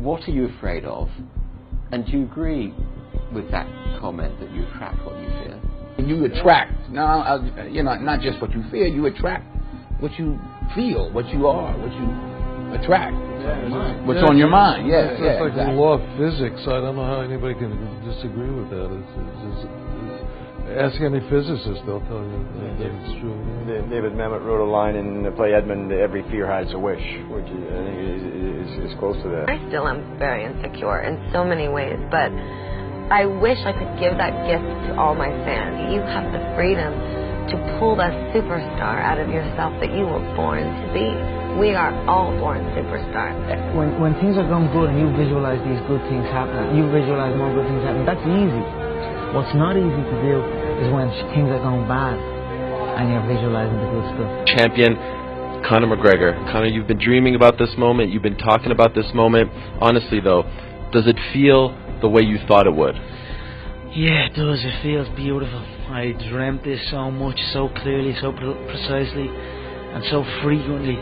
what are you afraid of? And do you agree with that comment that you attract what you fear? You attract, not just what you fear, you attract what you feel, what you are, what you attract. What's on your mind? It's like the law of physics. I don't know how anybody can disagree with that. Ask any physicist, they'll tell you that it's true. David Mamet wrote a line in the play Edmund, "Every fear hides a wish," which I think is close to that. I still am very insecure in so many ways, but I wish I could give that gift to all my fans. You have the freedom to pull that superstar out of yourself that you were born to be. We are all born superstars. When things are going good and you visualize these good things happening, you visualize more good things happening, that's easy. What's not easy to do is when things are going bad and you're visualizing the good stuff. Champion Conor McGregor. Conor, you've been dreaming about this moment. You've been talking about this moment. Honestly, though, does it feel the way you thought it would? Yeah, it does. It feels beautiful. I dreamt this so much, so clearly, so precisely, and so frequently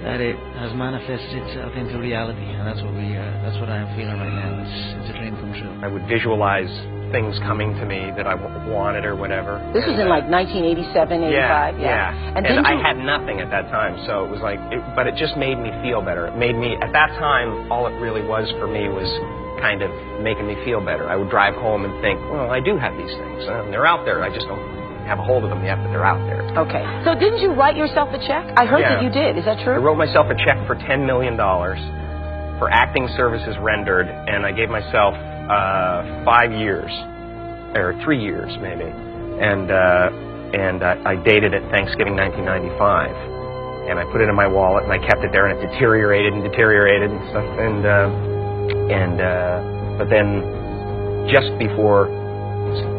that it has manifested itself into reality, and that's what I am feeling right now. It's a dream come true. I would visualize things coming to me that I wanted or whatever. This was in like 1987, 85. Yeah. And I had nothing at that time, so it was like, but it just made me feel better. It made me, at that time, all it really was for me was kind of making me feel better. I would drive home and think, well, I do have these things. They're out there. I just don't have a hold of them yet, but they're out there. Okay. So didn't you write yourself a check? I heard that you did. Is that true? I wrote myself a check for $10 million for acting services rendered, and I gave myself 5 years, or 3 years maybe, and I dated it Thanksgiving 1995, and I put it in my wallet, and I kept it there, and it deteriorated and stuff, but then just before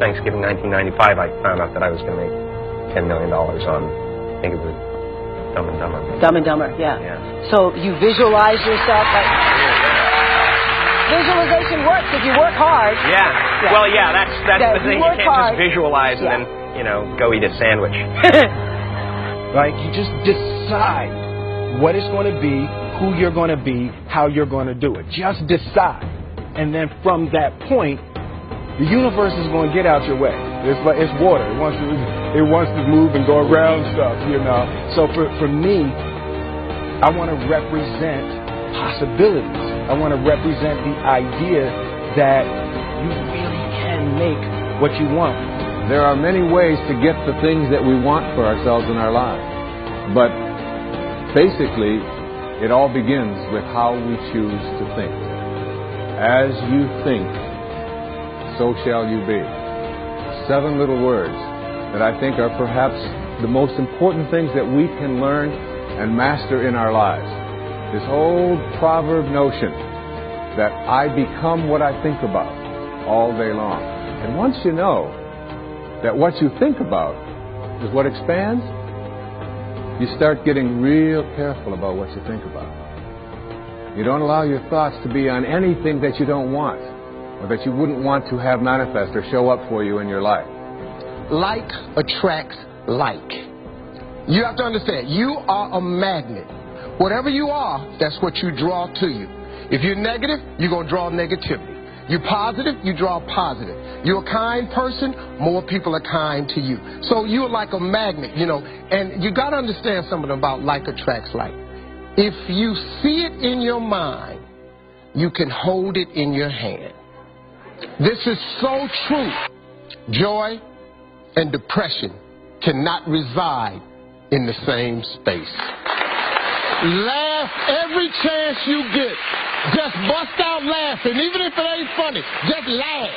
Thanksgiving 1995, I found out that I was going to make $10 million on, I think it was Dumb and Dumber. Dumb and Dumber, yeah. So you visualize yourself like... Visualization works if you work hard. Yeah. Well, yeah, that's the thing. You can't just visualize and then, go eat a sandwich. Right? You just decide what it's going to be, who you're going to be, how you're going to do it. Just decide. And then from that point, the universe is going to get out your way. It's water. It wants to move and go around stuff, So for me, I want to represent possibilities. I want to represent the idea that you really can make what you want. There are many ways to get the things that we want for ourselves in our lives. But basically, it all begins with how we choose to think. As you think, so shall you be. 7 little words that I think are perhaps the most important things that we can learn and master in our lives. This old proverb notion that I become what I think about all day long. And once you know that what you think about is what expands, you start getting real careful about what you think about. You don't allow your thoughts to be on anything that you don't want or that you wouldn't want to have manifest or show up for you in your life. Like attracts like. You have to understand, you are a magnet. Whatever you are, that's what you draw to you. If you're negative, you're going to draw negativity. You're positive, you draw positive. You're a kind person, more people are kind to you. So you're like a magnet, and you got to understand something about like attracts like. If you see it in your mind, you can hold it in your hand. This is so true. Joy and depression cannot reside in the same space. Laugh every chance you get. Just bust out laughing. Even if it ain't funny, just laugh.